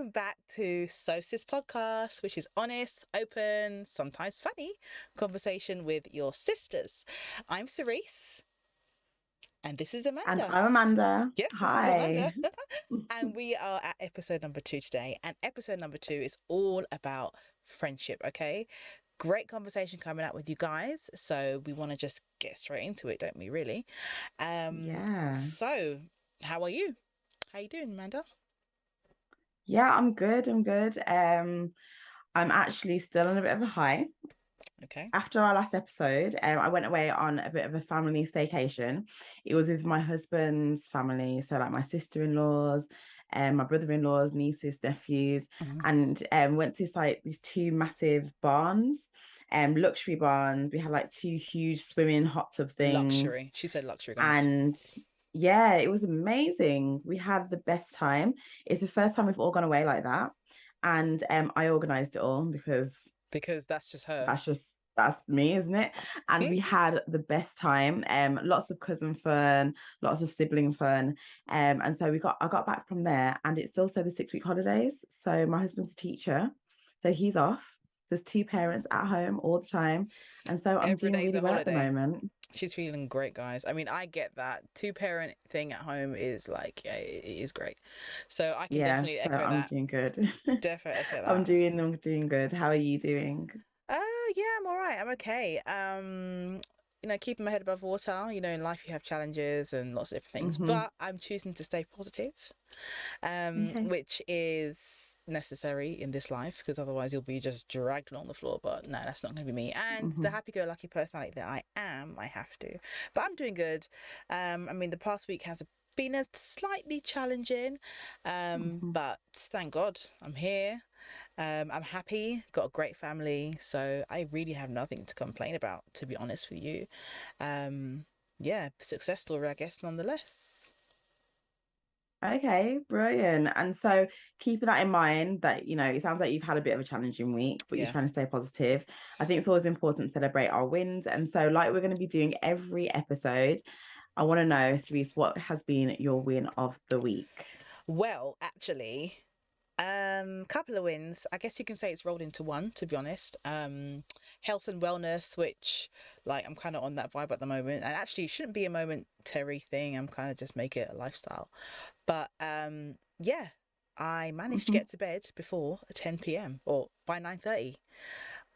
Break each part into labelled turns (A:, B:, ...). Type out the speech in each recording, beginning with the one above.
A: welcome back to Sis Podcast, which is honest, open, sometimes funny conversation with your sisters. I'm Cerise, and this is
B: And
A: Amanda.
B: I'm Amanda.
A: Yes, this is Amanda.
B: Hi.
A: And we are at episode number 2 today. And episode number 2 is all about friendship, okay? Great conversation coming up with you guys. So we want to just get straight into it, don't we, really?
B: Yeah.
A: So, how are you? How you doing, Amanda?
B: Yeah, I'm good. I'm actually still on a bit of a high.
A: Okay.
B: After our last episode, I went away on a bit of a family staycation. It was with my husband's family, so like my sister-in-laws, my brother-in-laws, nieces, nephews, and went to like these two massive barns, luxury barns. We had like two huge swimming hot tub things,
A: Luxury. She said luxury, guys.
B: and yeah, it was amazing. We had the best time. It's the first time we've all gone away like that, and I organised it all
A: Because that's just her.
B: That's me, isn't it? And we had the best time. Lots of cousin fun, lots of sibling fun. And so I got back from there, and it's also the 6-week holidays. So my husband's a teacher, so he's off. There's two parents at home all the time, and so I'm
A: Every
B: doing
A: day's
B: really
A: a
B: well at the
A: holiday.
B: moment.
A: She's feeling great, guys. I mean, I get that. Two-parent thing at home is like, yeah, it is great. So I can
B: Yeah,
A: definitely
B: so
A: echo
B: I'm
A: that.
B: doing good.
A: Definitely echo
B: I'm
A: that.
B: doing good. How are you doing?
A: Uh, yeah, I'm all right. I'm okay. Keeping my head above water. You know, in life you have challenges and lots of different things,
B: Mm-hmm.
A: but I'm choosing to stay positive,
B: Okay.
A: which is necessary in this life because otherwise you'll be just dragged along the floor. But no, that's not going to be me. And
B: Mm-hmm.
A: the happy-go-lucky personality that I am, I have to. But I'm doing good. I mean, the past week has been a slightly challenging,
B: Mm-hmm.
A: but thank God I'm here. I'm happy, got a great family, so I really have nothing to complain about, to be honest with you. Yeah, success story, I guess, nonetheless.
B: Okay, brilliant. And so keeping that in mind that, it sounds like you've had a bit of a challenging week, but you're
A: Yeah.
B: trying to stay positive. I think it's always important to celebrate our wins. And so like we're going to be doing every episode, I want to know, Cerise, what has been your win of the week?
A: Well, actually, couple of wins. I guess you can say it's rolled into one, to be honest. Health and wellness, which like I'm kind of on that vibe at the moment, and actually it shouldn't be a momentary thing. I'm kind of just make it a lifestyle. But yeah, I managed to
B: Mm-hmm.
A: get to bed before 10 p.m. or by 9:30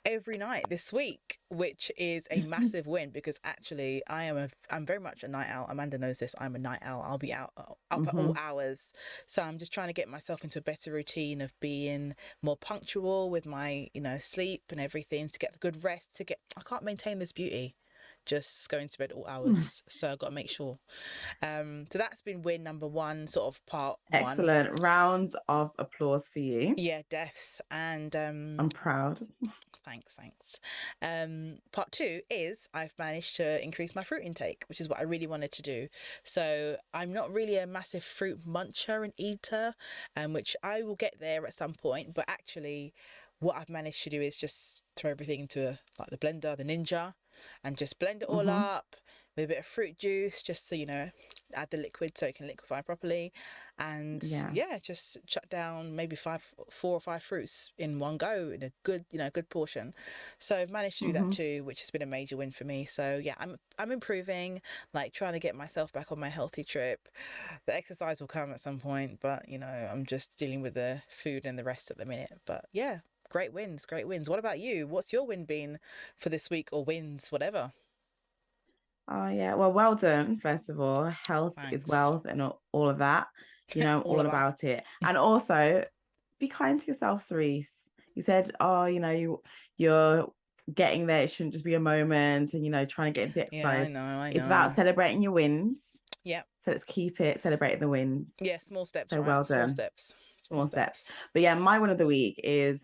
A: every night this week, which is a massive win because actually I'm very much a night owl. Amanda knows this. I'm a night owl. I'll be out up at
B: Mm-hmm.
A: all hours. So I'm just trying to get myself into a better routine of being more punctual with my, sleep and everything to get the good rest I can't maintain this beauty just going to bed all hours. So I've got to make sure. So that's been win number one, sort of part one.
B: Excellent. Round of applause for you.
A: Yeah, deaths. And
B: I'm proud.
A: thanks. Part two is I've managed to increase my fruit intake, which is what I really wanted to do. So I'm not really a massive fruit muncher and eater, which I will get there at some point. But actually, what I've managed to do is just throw everything into like the blender, the Ninja, and just blend it all
B: Mm-hmm.
A: up with a bit of fruit juice, just so add the liquid so it can liquefy properly, and
B: Yeah.
A: yeah, just chuck down maybe 4 or 5 fruits in one go in a good portion. So I've managed to do that
B: Mm-hmm.
A: too, which has been a major win for me. So yeah, I'm improving, like trying to get myself back on my healthy trip. The exercise will come at some point, but I'm just dealing with the food and the rest at the minute. But yeah, great wins. What about you? What's your win been for this week, or wins, whatever?
B: Oh yeah. Well done, first of all. Health is
A: Thanks.
B: wealth and all of that.
A: All
B: All
A: of that.
B: about it. And also be kind to yourself, Cerise. You said, oh, you're getting there. It shouldn't just be a moment and trying to get into
A: Yeah, I
B: exercise.
A: know, I
B: It's
A: know.
B: about celebrating your wins.
A: Yeah.
B: So let's keep it celebrating the wins.
A: Yeah, small steps,
B: So
A: right?
B: well
A: Small
B: done.
A: steps. Small
B: Small steps.
A: steps.
B: But yeah, my one of the week is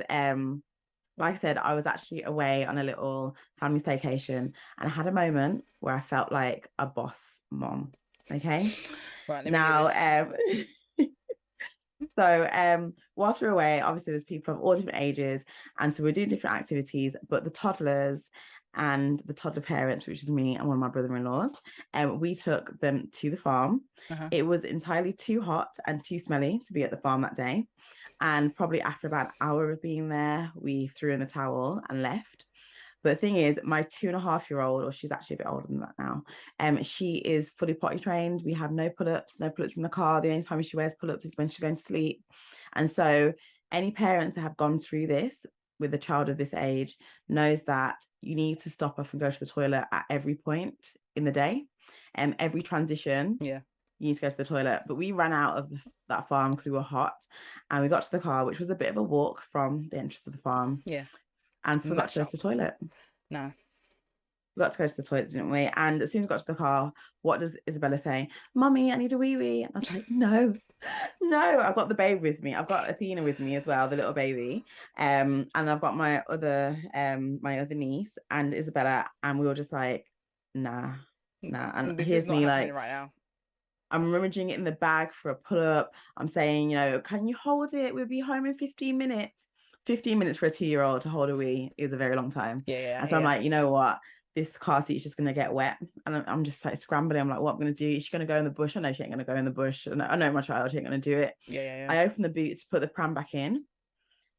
B: like I said, I was actually away on a little family staycation and I had a moment where I felt like a boss mom. Okay.
A: Right, let me hear
B: Now,
A: this.
B: whilst we're away, obviously there's people of all different ages, and so we're doing different activities, but the toddlers and the toddler parents, which is me and one of my brother-in-laws, we took them to the farm.
A: Uh-huh.
B: It was entirely too hot and too smelly to be at the farm that day. And probably after about an hour of being there, we threw in the towel and left. But the thing is, my 2.5-year-old, or she's actually a bit older than that now, she is fully potty trained. We have no pull-ups in the car. The only time she wears pull-ups is when she's going to sleep. And so any parents that have gone through this with a child of this age knows that you need to stop off and go to the toilet at every point in the day. Every transition,
A: Yeah.
B: you need to go to the toilet. But we ran out of that farm because we were hot, and we got to the car, which was a bit of a walk from the entrance of the farm.
A: Yeah.
B: And forgot to go to the toilet.
A: No.
B: We got to go to the toilet, didn't we? And as soon as we got to the car, what does Isabella say? Mummy, I need a wee-wee. And I was like, no. I've got the baby with me. I've got Athena with me as well, the little baby. And I've got my other niece and Isabella, and we were just like, nah. And
A: this
B: here's
A: is not
B: me
A: happening
B: like,
A: right now.
B: I'm rummaging it in the bag for a pull-up. I'm saying, can you hold it? We'll be home in 15 minutes. 15 minutes for a 2-year-old to hold a wee is a very long time.
A: Yeah.
B: And so I'm like, you know what? This car seat's just going to get wet. And I'm just like scrambling. I'm like, what am I going to do? Is she going to go in the bush? I know she ain't going to go in the bush. I know my child ain't going to do it.
A: Yeah.
B: I open the boot to put the pram back in.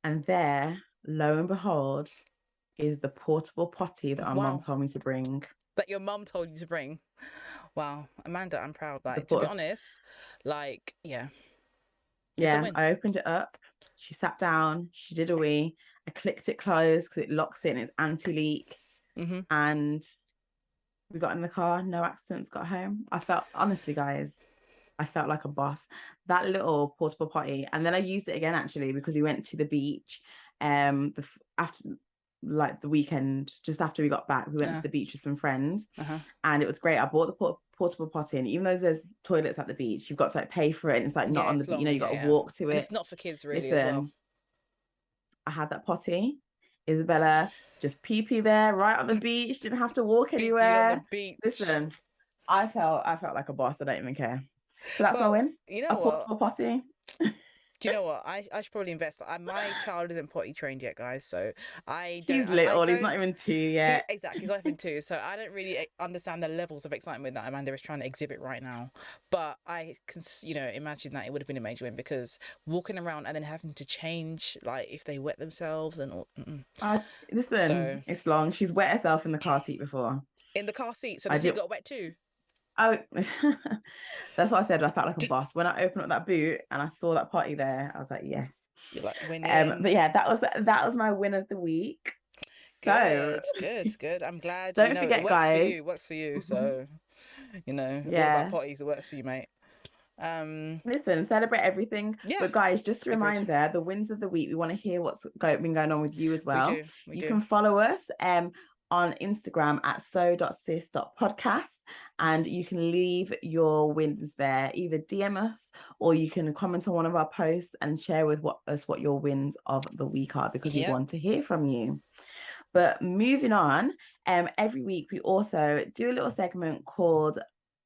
B: And there, lo and behold, is the portable potty that our mum told me to bring.
A: That your mum told you to bring? Wow. Amanda, I'm proud. Like, to be honest, like, yeah.
B: Yeah, I opened it up. She sat down. She did a wee. I clicked it closed because it locks in. It's anti-leak.
A: Mm-hmm.
B: And we got in the car. No accidents. Got home. I felt, honestly, guys, I felt like a boss. That little portable potty. And then I used it again, actually, because we went to the beach. After the weekend, just after we got back, we went to the beach with some friends. And it was great. I bought the portable potty, and even though there's toilets at the beach, you've got to pay for it, and it's like not on the beach, you've got to walk to it.
A: And it's not for kids really as well.
B: I had that potty. Isabella just pee there right on the beach, didn't have to walk anywhere.
A: On the beach.
B: Listen, I felt like a boss. I don't even care. So that's my win.
A: You know
B: a portable potty.
A: Do you know what? I should probably invest. My child isn't potty trained yet, guys. So I don't.
B: He's little. He's not even 2 yet.
A: Exactly. He's not even 2. So I don't really understand the levels of excitement that Amanda is trying to exhibit right now. But I can, imagine that it would have been a major win, because walking around and then having to change, like if they wet themselves and all.
B: Listen, it's long. She's wet herself in the car seat before.
A: In the car seat, so the seat got wet too.
B: Oh, that's what I said. I felt like a boss when I opened up that boot and I saw that potty there. I was like, yes.
A: You're like winning.
B: But yeah, that was my win of the week.
A: Good. I'm glad.
B: Don't forget, guys.
A: It works for you. So, all about potties, it works for you, mate.
B: Listen, celebrate everything. Yeah. But guys, just a reminder, the wins of the week. We want to hear what's been going on with you as well.
A: We do.
B: You can follow us on Instagram at so.sis.podcast. And you can leave your wins there. Either DM us, or you can comment on one of our posts and share with us what your wins of the week are, because we want to hear from you. But moving on, every week we also do a little segment called,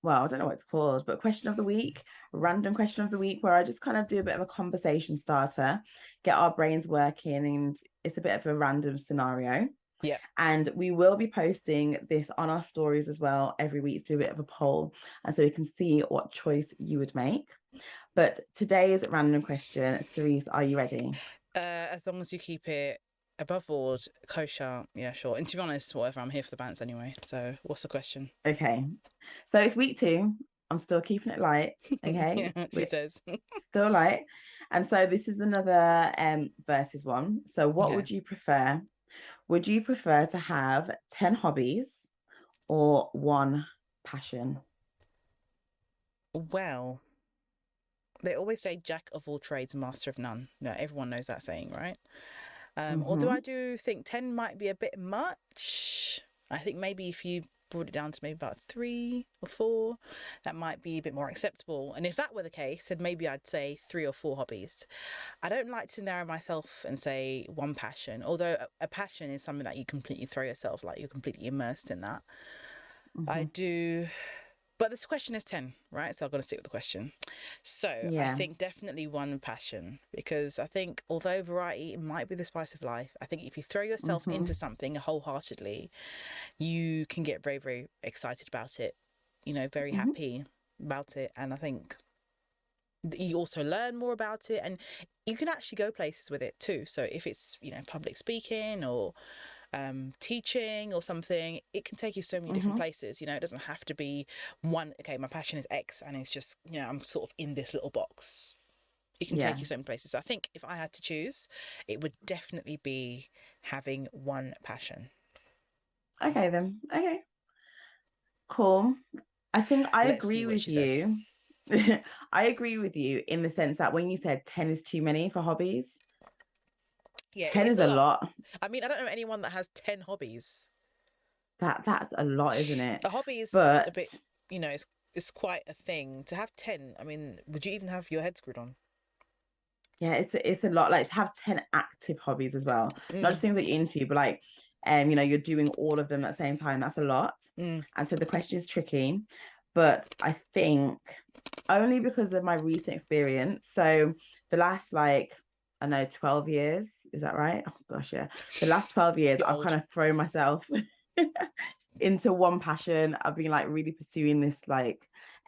B: I don't know what it's called, but question of the week, random question of the week, where I just kind of do a bit of a conversation starter, get our brains working, and it's a bit of a random scenario.
A: Yeah.
B: And we will be posting this on our stories as well every week, do a bit of a poll, and so you can see what choice you would make. But today's random question, Cerise, are you ready?
A: As long as you keep it above board, kosher, yeah, sure. And to be honest, whatever, I'm here for the bounce anyway. So what's the question?
B: Okay. So it's week 2. I'm still keeping it light. Okay.
A: Yeah, she says.
B: Still light. And so this is another versus one. So what would you prefer? Would you prefer to have 10 hobbies or 1 passion?
A: Well, they always say jack of all trades, master of none. No, everyone knows that saying, right? Although I do think 10 might be a bit much. I think maybe if you brought it down to maybe about 3 or 4, that might be a bit more acceptable. And if that were the case, then maybe I'd say 3 or 4 hobbies. I don't like to narrow myself and say 1 passion, although a passion is something that you completely throw yourself, like you're completely immersed in that. I do. But this question is 10, right? So I'm going to stick with the question. So I think definitely 1 passion, because I think although variety might be the spice of life, I think if you throw yourself into something wholeheartedly, you can get very, very excited about it, very happy about it. And I think you also learn more about it, and you can actually go places with it too. So if it's, you know, public speaking or teaching or something, it can take you so many different places. You know, it doesn't have to be one, okay, my passion is X and it's just, you know, I'm sort of in this little box. It can take you so many places. So I think if I had to choose, it would definitely be having one passion.
B: Okay then. Okay. Cool. I think I
A: Let's see
B: agree
A: what
B: with
A: she says.
B: you. I agree with you in the sense that when you said 10 is too many for hobbies,
A: Yeah,
B: 10
A: it is
B: is
A: a
B: a
A: lot.
B: lot.
A: I mean, I don't know anyone that has 10 hobbies.
B: That's a lot, isn't it?
A: A hobby is a
B: But
A: bit, you know, it's quite a thing. To have 10, I mean, would you even have your head screwed on?
B: yeah, it's a lot. Like, to have 10 active hobbies as well, not just things that you're into, but like, you know, you're doing all of them at the same time. That's a lot. And so the question is tricky, but I think only because of my recent experience. So the last, like, I know, 12 years, is that right? Oh gosh, yeah. The last 12 years,
A: You're
B: I've
A: old.
B: kind of thrown myself into one passion. I've been like really pursuing this like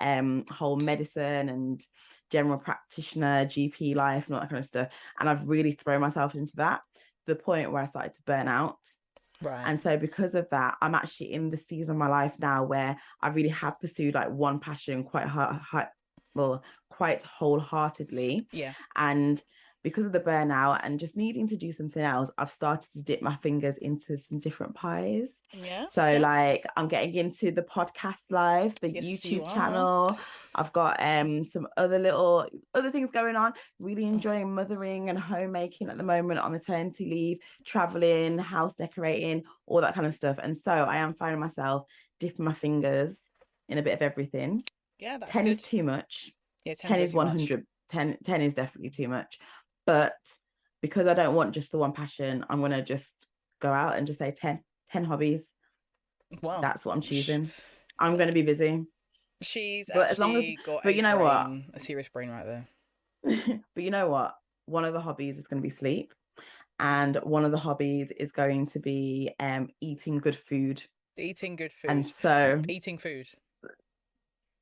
B: whole medicine and general practitioner, GP life and all that kind of stuff. And I've really thrown myself into that to the point where I started to burn out.
A: Right.
B: And so because of that, I'm actually in the season of my life now where I really have pursued like one passion quite wholeheartedly.
A: Yeah.
B: And because of the burnout and just needing to do something else, I've started to dip my fingers into some different pies.
A: Yes.
B: So
A: Yes.
B: like I'm getting into the podcast live, the
A: Yes, you
B: YouTube
A: are.
B: channel. I've got some other things going on. Really enjoying mothering and homemaking at the moment on maternity leave, traveling, house decorating, all that kind of stuff. And so I am finding myself dipping my fingers in a bit of everything.
A: Yeah, that's
B: 10
A: good.
B: is too much.
A: Yeah, 10's
B: 10
A: way
B: is
A: too much.
B: 100. 10 is definitely too much. But because I don't want just the one passion, I'm going to just go out and just say 10 hobbies.
A: Wow.
B: That's what I'm choosing. I'm going to be busy.
A: She's
B: But as long as,
A: actually got
B: but
A: a
B: you know what?
A: brain, a serious brain right there.
B: But you know what? One of the hobbies is going to be sleep. And one of the hobbies is going to be eating good food.
A: Eating good food.
B: And so,
A: Eating food.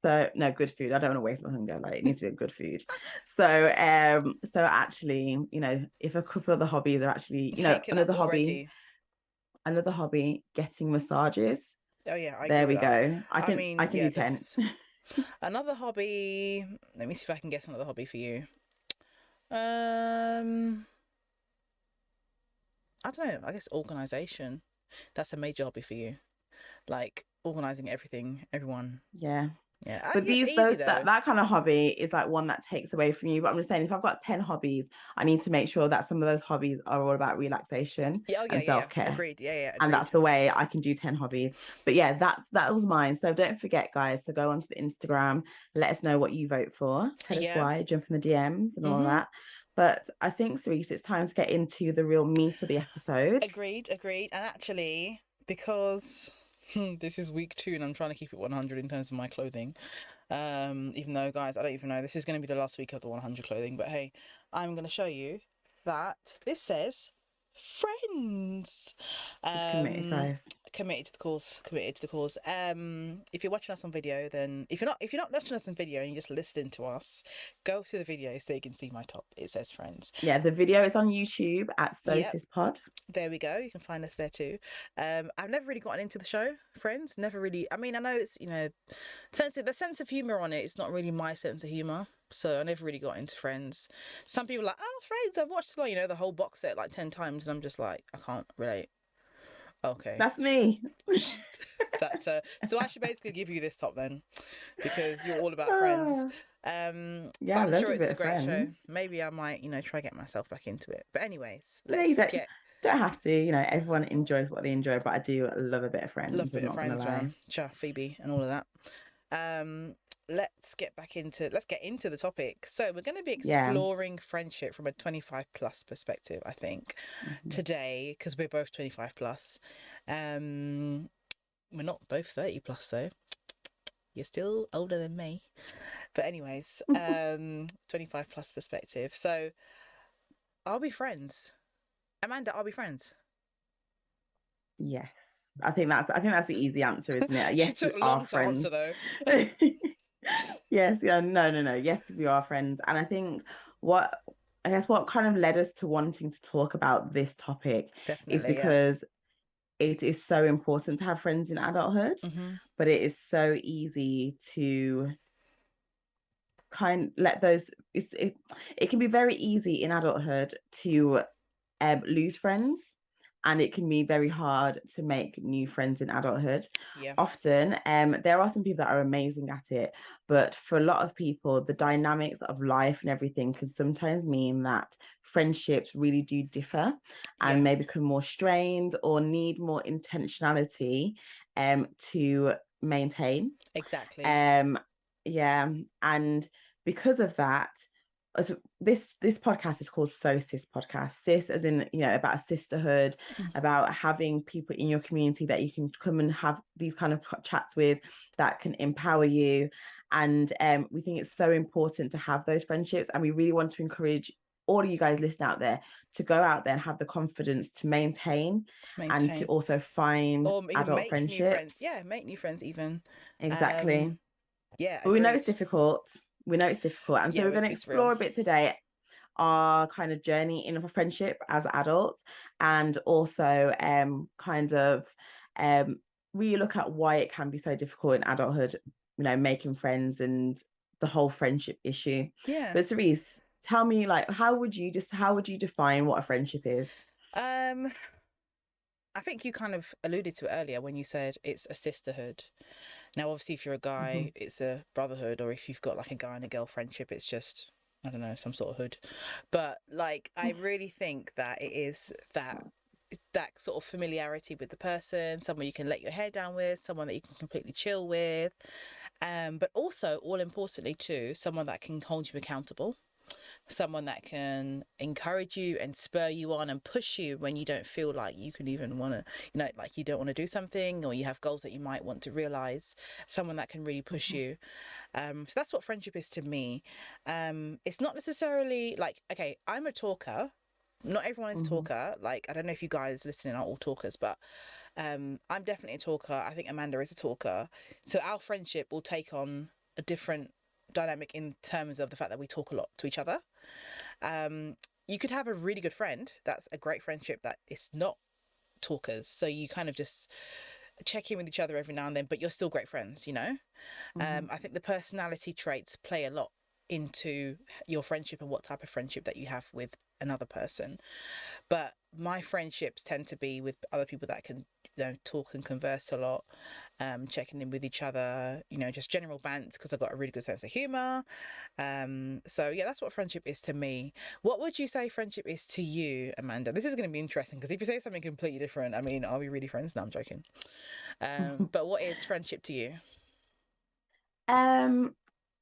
B: no, good food. I don't want to waste my hunger. Like, it needs to be good food. So actually, you know, if a couple of the hobbies are actually, you know,
A: Taken up already.
B: another hobby, getting massages.
A: Oh yeah, I agree
B: There
A: with
B: we
A: that.
B: go. I can
A: Yeah,
B: do 10.
A: Another hobby. Let me see if I can guess another hobby for you. I don't know. I guess organization. That's a major hobby for you. Like organizing everything, everyone.
B: Yeah.
A: Yeah,
B: But
A: it's easy though.
B: that kind of hobby is like one that takes away from you. But I'm just saying, if I've got 10 hobbies, I need to make sure that some of those hobbies are all about relaxation and self-care.
A: Agreed. Yeah,
B: And
A: agreed.
B: that's the way I can do 10 hobbies. But yeah, that was mine. So don't forget, guys, to go onto the Instagram, let us know what you vote for. Tell us why, jump in the DMs and all that. But I think, Cerise, it's time to get into the real meat of the episode.
A: Agreed. And actually, because this is week 2 and I'm trying to keep it 100 in terms of my clothing. Even though, guys, I don't even know. This is going to be the last week of the 100 clothing. But hey, I'm going to show you that this says friends.
B: Committed, guys.
A: Committed to the cause. If you're watching us on video, then if you're not watching us on video and you're just listening to us, go to the video so you can see my top. It says friends.
B: Yeah, the video is on YouTube at Sis Pod.
A: There we go. You can find us there too. I've never really gotten into the show Friends. Never really. I mean, I know it's, you know, the sense of humor on it. It's not really my sense of humor, so I never really got into Friends. Some people are like, oh, Friends, I've watched like, you know, the whole box set like 10 times, and I'm just like, I can't relate. Okay,
B: that's me.
A: That's so I should basically give you this top then, because you're all about Friends.
B: Yeah,
A: I'm sure it's a great
B: Friends.
A: show. Maybe I might, you know, try to get myself back into it. But anyways,
B: don't have to, you know, everyone enjoys what they enjoy, but I do love a bit of Friends.
A: Love a bit of Friends, man. Phoebe and all of that. Let's get into the topic. So we're going to be exploring friendship from a 25 plus perspective, I think, today, because we're both 25 plus. We're not both 30 plus though. You're still older than me. But anyways, 25 plus perspective. So are we friends? Amanda, are we friends?
B: Yes. I think that's the easy answer, isn't it? Yes,
A: she took
B: we
A: long
B: are
A: to
B: friends.
A: answer though.
B: Yes, yeah, no. Yes, we are friends. And what I guess what kind of led us to wanting to talk about this topic is
A: Definitely, yeah.
B: because it is so important to have friends in adulthood,
A: Mm-hmm.
B: but it is so easy to kind let those it can be very easy in adulthood to lose friends, and it can be very hard to make new friends in adulthood.
A: Yeah.
B: Often, there are some people that are amazing at it, but for a lot of people, the dynamics of life and everything can sometimes mean that friendships really do differ
A: Yeah.
B: and may become more strained or need more intentionality to maintain.
A: Exactly.
B: Um, yeah, and because of that, this podcast is called Sis Podcast. Sis, as in about a sisterhood, about having people in your community that you can come and have these kind of chats with that can empower you. And we think it's so important to have those friendships, and we really want to encourage all of you guys listening out there to go out there and have the confidence to maintain and to
A: Maintain.
B: also find
A: Or even
B: adult
A: make new
B: friendships.
A: friends. Yeah, make new friends even.
B: Exactly.
A: Yeah,
B: But we know
A: agreed.
B: it's difficult. We know it's difficult. And so
A: Yeah,
B: we're going to
A: it's real.
B: explore a bit today our kind of journey in a friendship as adults, and also kind of really look at why it can be so difficult in adulthood, making friends and the whole friendship issue.
A: Yeah.
B: But Cerise, tell me, like, how would you define what a friendship is?
A: Um, I think you kind of alluded to it earlier when you said it's a sisterhood. Now, obviously, if you're a
B: Mm-hmm.
A: guy, it's a brotherhood, or if you've got like a guy and a girl friendship, it's just, I don't know, some sort of hood. But like, I really think that it is that sort of familiarity with the person, someone you can let your hair down with, someone that you can completely chill with, but also, all importantly too, someone that can hold you accountable, someone that can encourage you and spur you on and push you when you don't feel like you can even want to, like you don't want to do something, or you have goals that you might want to realize. Someone that can really push you. So that's what friendship is to me. It's not necessarily like, okay, I'm a talker. Not everyone is a
B: Mm-hmm.
A: talker. Like, I don't know if you guys listening are all talkers, but I'm definitely a talker. I think Amanda is a talker. So our friendship will take on a different dynamic in terms of the fact that we talk a lot to each other. Um, you could have a really good friend that's a great friendship that is not talkers. So you kind of just check in with each other every now and then, but you're still great friends,
B: Mm-hmm.
A: I think the personality traits play a lot into your friendship and what type of friendship that you have with another person. But my friendships tend to be with other people that can, talk and converse a lot, checking in with each other, just general bants because I've got a really good sense of humor. So yeah, that's what friendship is to me. What would you say friendship is to you, Amanda? This is going to be interesting because if you say something completely different, I mean, are we really friends? No, I'm joking. But what is friendship to you?
B: um,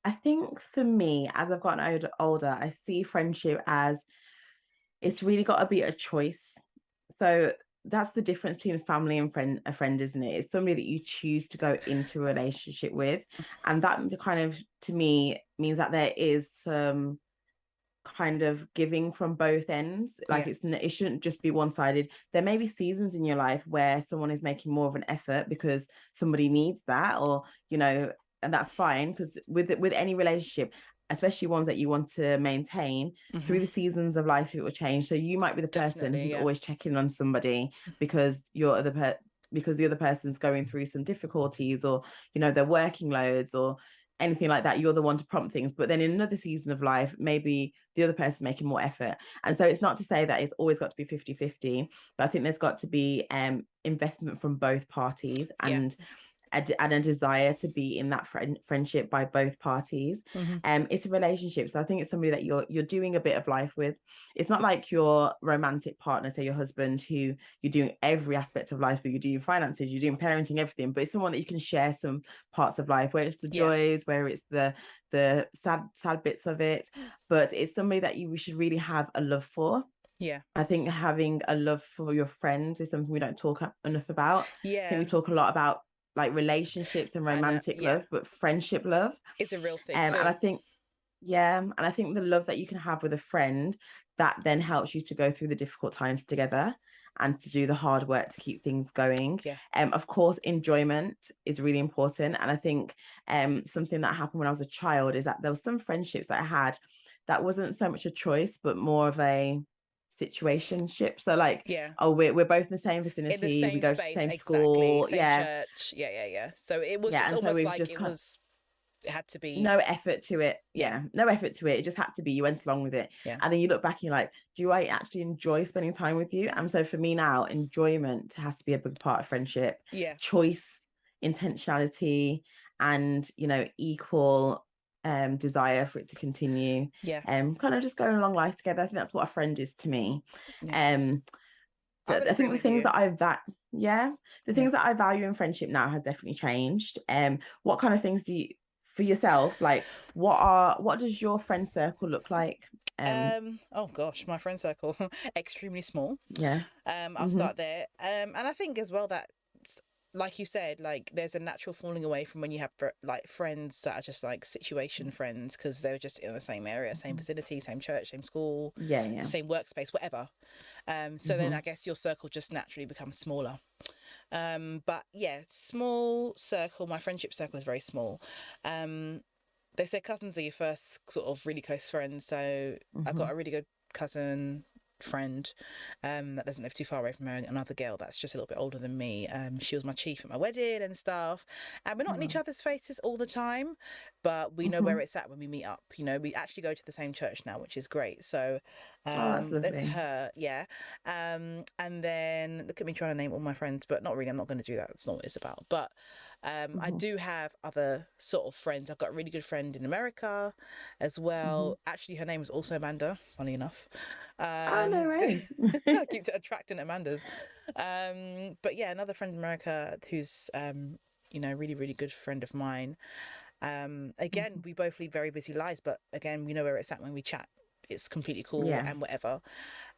B: I think for me, as I've gotten older, I see friendship as it's really got to be a choice. So that's the difference between family and a friend, isn't it? It's somebody that you choose to go into a relationship with, and that kind of, to me, means that there is some kind of giving from both ends. Like
A: Yeah.
B: it shouldn't just be one sided. There may be seasons in your life where someone is making more of an effort because somebody needs that, or and that's fine, because with any relationship, especially ones that you want to maintain,
A: Mm-hmm.
B: through the seasons of life, it will change. So you might be the person
A: Definitely.
B: who's
A: Yeah.
B: always checking on somebody because because the other person's going through some difficulties, or they're working loads, or anything like that. You're the one to prompt things. But then in another season of life, maybe the other person making more effort. And so it's not to say that it's always got to be 50-50, but I think there's got to be investment from both parties,
A: Yeah.
B: and a desire to be in that friendship by both parties.
A: Mm-hmm.
B: It's a relationship, so I think it's somebody that you're doing a bit of life with. It's not like your romantic partner, say your husband, who you're doing every aspect of life, but you're doing finances, you're doing parenting, everything. But it's someone that you can share some parts of life, where it's the
A: Yeah.
B: joys, where it's the sad bits of it. But it's somebody that we should really have a love for.
A: Yeah.
B: I think having a love for your friends is something we don't talk enough about. I think
A: Yeah.
B: we talk a lot about like relationships and
A: And
B: romantic
A: yeah,
B: love, but friendship love.
A: it's a real thing
B: And I
A: too.
B: think, yeah, and I think the love that you can have with a friend, that then helps you to go through the difficult times together. and to do the hard work to keep things going.
A: Yeah.
B: Of course, enjoyment is really important. And I think something that happened when I was a child is that there were some friendships that I had that wasn't so much a choice, but more of a situationship. So like,
A: Yeah.
B: oh, we're both in the same
A: In the
B: vicinity, we
A: same
B: go to the
A: space,
B: same
A: exactly.
B: school.
A: Same
B: Yeah.
A: church. Yeah. So it was
B: Yeah.
A: just
B: And so
A: almost
B: we've
A: like
B: just kind of,
A: it had to be.
B: no effort to it.
A: Yeah.
B: Yeah, no effort to it. It just had to be. You went along with it,
A: Yeah.
B: and then you look back and you're like, do I actually enjoy spending time with you? And so for me now, enjoyment has to be a big part of friendship.
A: Yeah.
B: Choice, intentionality, and equal desire for it to continue.
A: Yeah.
B: Kind of just going along life together. I think that's what a friend is to me.
A: Yeah. I would
B: I
A: agree
B: think the
A: with
B: things
A: you.
B: that the things that I value in friendship now has definitely changed. What kind of things do you, for yourself, like what does your friend circle look like?
A: Oh gosh, my friend circle extremely small.
B: Yeah.
A: I'll start there. And I think as well that, like you said, like there's a natural falling away from when you have like friends that are just like situation friends because they're just in the same area, same vicinity, same church, same school,
B: Yeah.
A: same workspace, whatever. So then I guess your circle just naturally becomes smaller. But yeah, small circle. My friendship circle is very small. They say cousins are your first sort of really close friends. So I've got a really good cousin friend that doesn't live too far away from her, and another girl that's just a little bit older than me. She was my chief at my wedding and stuff, and we're not in each other's faces all the time, but we know where it's at when we meet up. We actually go to the same church now, which is great. So
B: That's
A: there's
B: lovely.
A: her, yeah. And then look at me trying to name all my friends, but not really. I'm not going to do that. That's not what it's about. But I do have other sort of friends. I've got a really good friend in America as well. Actually, her name is also Amanda, funny enough.
B: Oh, no way.
A: I keep attracting Amandas. But yeah, another friend in America who's, really, really good friend of mine. Again, we both lead very busy lives, but again, we know where it's at when we chat. It's completely cool
B: Yeah.
A: and whatever.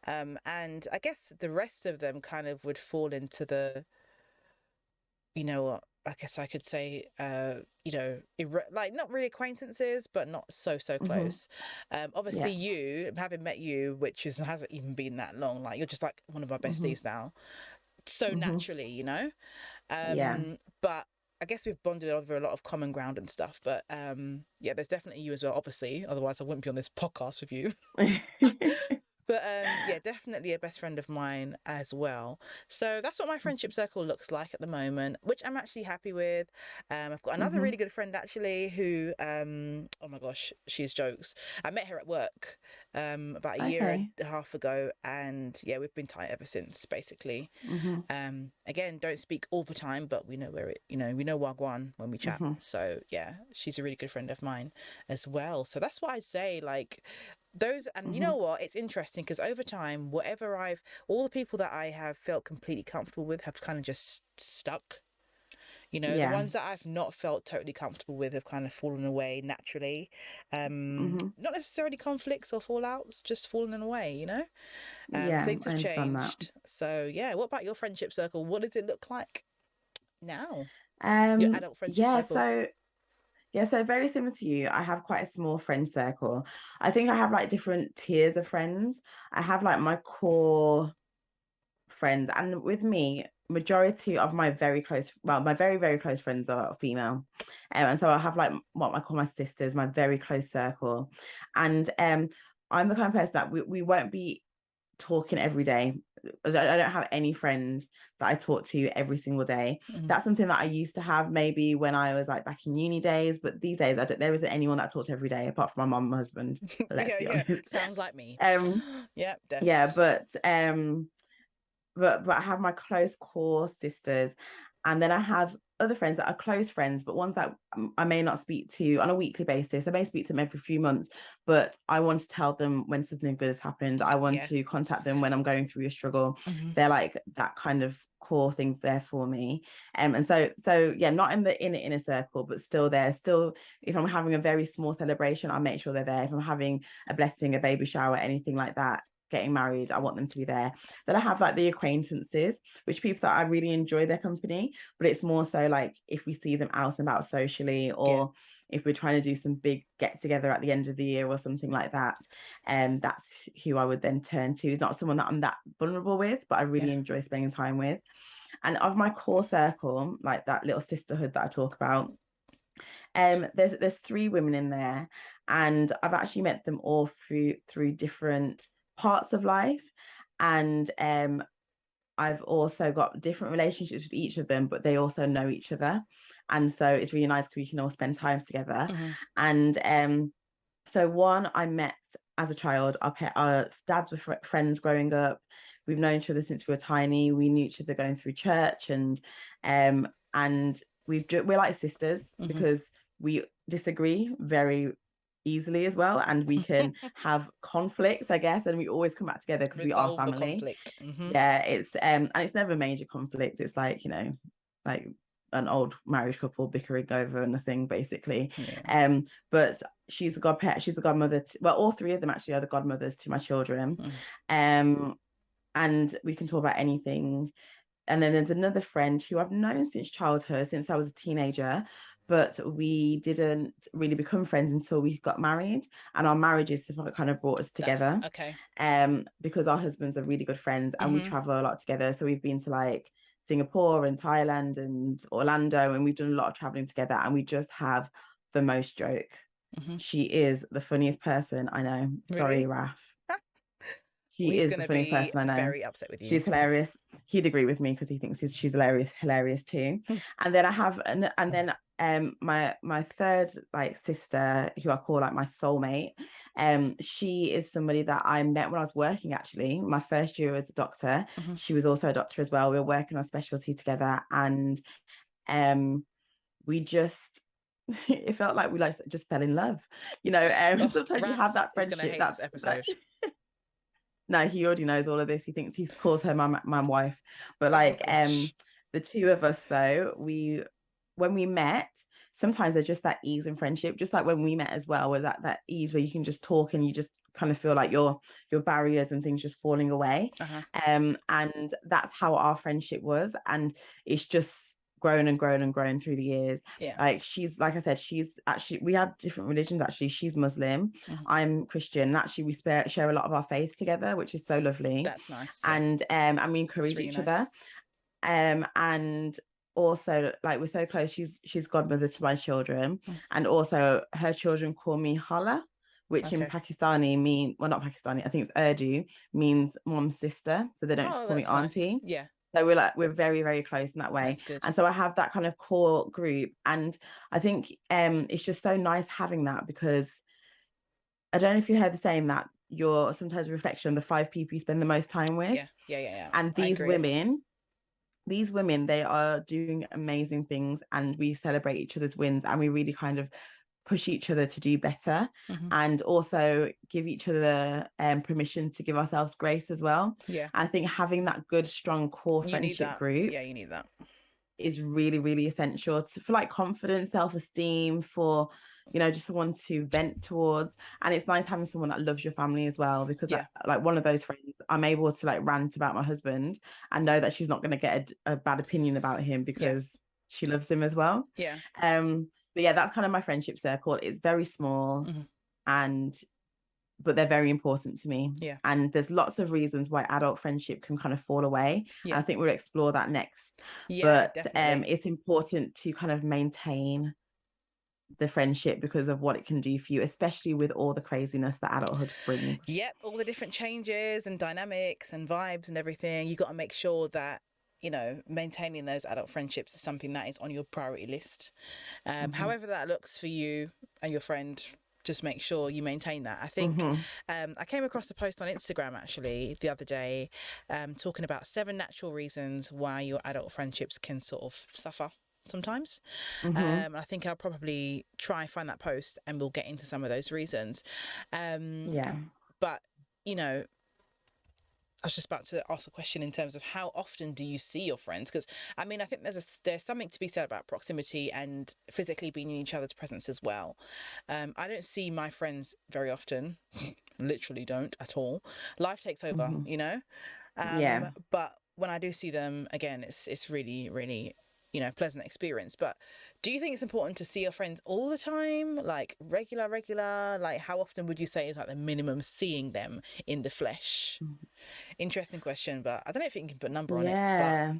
A: And I guess the rest of them kind of would fall into the, I guess I could say, like not really acquaintances, but not so close. Obviously, you, having met you, which hasn't even been that long, like you're just like one of our besties now, so naturally,
B: Yeah.
A: But I guess we've bonded over a lot of common ground and stuff. But yeah, there's definitely you as well, obviously. Otherwise, I wouldn't be on this podcast with you. But yeah, definitely a best friend of mine as well. So that's what my friendship circle looks like at the moment, which I'm actually happy with. I've got another really good friend actually who, oh my gosh, she's jokes. I met her at work about a year and a half ago, and yeah, we've been tight ever since, basically. Again, don't speak all the time, but we know where it, we know Wagwan when we chat. So yeah, she's a really good friend of mine as well. So that's what I'd say, like those. And you know what, it's interesting because over time, all the people that I have felt completely comfortable with have kind of just stuck. The ones that I've not felt totally comfortable with have kind of fallen away naturally. Not necessarily conflicts or fallouts, just fallen away.
B: Yeah,
A: Things
B: I
A: have
B: understand that.
A: changed. So yeah, what about your friendship circle? What does it look like now? Your adult friendship circle.
B: So very similar to you, I have quite a small friend circle. I think I have like different tiers of friends. I have like my core friends, and with me, majority of my very very close friends are female. And so I have like what I call my sisters, my very close circle. And I'm the kind of person that we won't be talking every day. I don't have any friends that I talk to every single day. That's something that I used to have maybe when I was like back in uni days, but these days there isn't anyone that I talk to every day apart from my mum and my husband. Let's be honest.
A: Sounds like me. Yeah,
B: Yeah, but I have my close core sisters, and then I have other friends that are close friends, but ones that I may not speak to on a weekly basis. I may speak to them every few months, but I want to tell them when something good has happened. I want to contact them when I'm going through a struggle. They're like that kind of core things there for me. And so yeah, not in the inner circle, but still there. Still, if I'm having a very small celebration, I'll make sure they're there. If I'm having a blessing, a baby shower, anything like that, getting married, I want them to be there. Then I have like the acquaintances, which people that I really enjoy their company, but it's more so like if we see them out and about socially, or if we're trying to do some big get together at the end of the year or something like that, that's who I would then turn to. It's not someone that I'm that vulnerable with, but I really enjoy spending time with. And of my core circle, like that little sisterhood that I talk about, there's 3 women in there, and I've actually met them all through different parts of life, and I've also got different relationships with each of them, but they also know each other, and so it's really nice because we can all spend time together. And so one I met as a child. Our dads were friends growing up. We've known each other since we were tiny. We knew each other going through church, and we're like sisters because we disagree very easily as well, and we can have conflicts, I guess, and we always come back together because we are family.
A: Conflict.
B: Yeah, it's and it's never major conflict. It's like, like an old married couple bickering over nothing, basically. But she's a godmother. Well, all 3 of them actually are the godmothers to my children. And we can talk about anything. And then there's another friend who I've known since childhood, since I was a teenager, but we didn't really become friends until we got married, and our marriages kind of brought us together. Because our husbands are really good friends, and we travel a lot together. So we've been to like Singapore and Thailand and Orlando, and we've done a lot of traveling together, and we just have the most joke. She is the funniest person I know. Really? Sorry, Raf. She is the funniest person I know.
A: Very upset with you.
B: She's hilarious. He'd agree with me because he thinks she's hilarious too. And then I have, my third like sister, who I call like my soulmate. She is somebody that I met when I was working. Actually, my first year as a doctor. She was also a doctor as well. We were working on specialty together, and we just. It felt like we just fell in love. Sometimes you have that friendship.
A: He's gonna hate this episode.
B: No, he already knows all of this. He thinks he calls her my wife. But like the 2 of us though, when we met, sometimes there's just that ease in friendship, just like when we met as well, with that ease where you can just talk and you just kind of feel like your barriers and things just falling away. And that's how our friendship was, and it's just grown and grown and grown through the years. Like like I said, she's actually, we have different religions. Actually, she's Muslim, I'm Christian. Actually, we share a lot of our faith together, which is so lovely.
A: That's nice.
B: And we encourage each other. And also, like, we're so close. She's godmother to my children, and also her children call me Hala, which in Pakistani means, well, not Pakistani, I think it's Urdu, means mom's sister. So they don't call me auntie.
A: Nice.
B: So we're very, very close in that way.
A: That's good.
B: And so I have that kind of core group, and I think it's just so nice having that, because I don't know if you heard the saying that you're sometimes a reflection of the 5 people you spend the most time with.
A: Yeah.
B: And these women, they are doing amazing things, and we celebrate each other's wins, and we really kind of push each other to do better, and also give each other permission to give ourselves grace as well. I think having that good, strong core friendship group,
A: you need that,
B: is really, really essential for like confidence, self-esteem, for just someone to vent towards. And it's nice having someone that loves your family as well, because like one of those friends, I'm able to like rant about my husband and know that she's not going to get a bad opinion about him, because she loves him as well. But yeah, that's kind of my friendship circle. It's very small, but they're very important to me. And there's lots of reasons why adult friendship can kind of fall away. And I think we'll explore that next. But definitely. It's important to kind of maintain the friendship because of what it can do for you, especially with all the craziness that adulthood brings.
A: All the different changes and dynamics and vibes and everything. You got to make sure that maintaining those adult friendships is something that is on your priority list. However that looks for you and your friend, just make sure you maintain that. I think I came across a post on Instagram actually the other day, talking about 7 natural reasons why your adult friendships can sort of suffer sometimes. I think I'll probably try and find that post, and we'll get into some of those reasons. But I was just about to ask a question in terms of how often do you see your friends? Because I mean, I think there's something to be said about proximity and physically being in each other's presence as well. I don't see my friends very often, literally don't at all. Life takes over, But when I do see them, again, it's really, really, pleasant experience. But do you think it's important to see your friends all the time, like regular? Like, how often would you say is like the minimum seeing them in the flesh? Interesting question, but I don't know if you can put a number on it.
B: Yeah.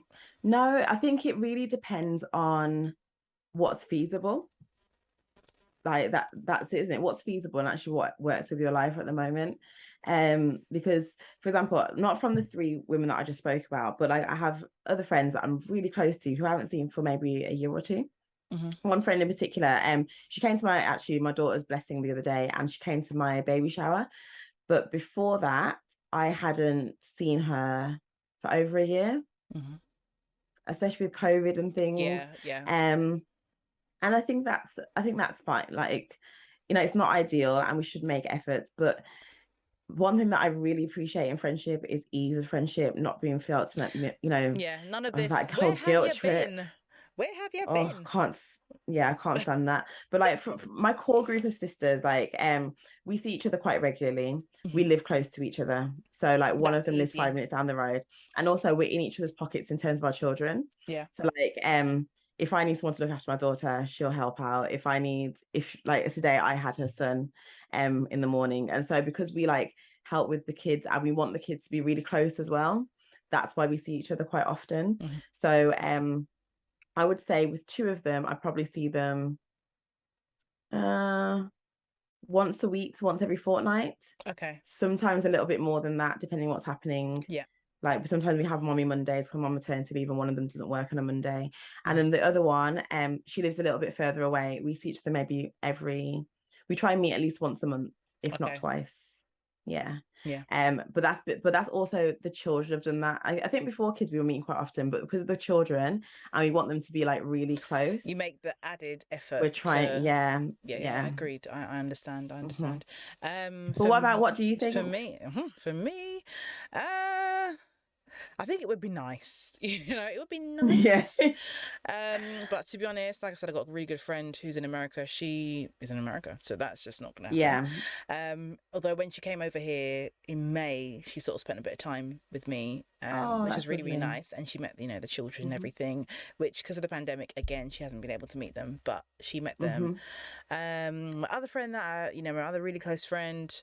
B: No, I think it really depends on what's feasible. Like that's it, isn't it? What's feasible and actually what works with your life at the moment. Because, for example, not from the three women that I just spoke about, but I have other friends that I'm really close to who I haven't seen for maybe a year or two. One friend in particular, she came to my daughter's blessing the other day, and she came to my baby shower. But before that, I hadn't seen her for over a year, especially with COVID and things.
A: Yeah.
B: And I think that's fine. Like, it's not ideal, and we should make efforts. But one thing that I really appreciate in friendship is ease of friendship, not being felt,
A: Yeah, none of this.
B: like
A: Where
B: whole
A: have
B: guilt
A: you
B: trip.
A: been? Where have you
B: Oh,
A: been?
B: I can't stand that. But like, for my core group of sisters, like, we see each other quite regularly. We live close to each other, so like one
A: That's
B: of them lives
A: easy.
B: 5 minutes down the road, and also we're in each other's pockets in terms of our children.
A: Yeah.
B: So like, if I need someone to look after my daughter, she'll help out. If like today I had her son, in the morning, and so because we like help with the kids and we want the kids to be really close as well, that's why we see each other quite often. So I would say with two of them, I probably see them once a week, once every fortnight.
A: Okay.
B: Sometimes a little bit more than that, depending on what's happening.
A: Yeah.
B: Like, sometimes we have mommy Mondays because I'm on maternity leave and one of them doesn't work on a Monday. And then the other one, she lives a little bit further away. We see each other maybe we try and meet at least once a month, if not twice. Yeah. But that's also the children have done that. I think before kids we were meeting quite often, but because of the children and we want them to be like really close,
A: you make the added effort.
B: We're trying.
A: Yeah. Agreed. I understand.
B: But what do you think?
A: For me, I think it would be nice. It would be nice.
B: Yeah.
A: But to be honest, like I said, I got a really good friend who's in America. She is in America, so that's just not gonna happen.
B: Yeah.
A: Although when she came over here in May, she sort of spent a bit of time with me, which is really, really nice. And she met, the children and everything, which because of the pandemic, again, she hasn't been able to meet them, but she met them. My other friend my other really close friend,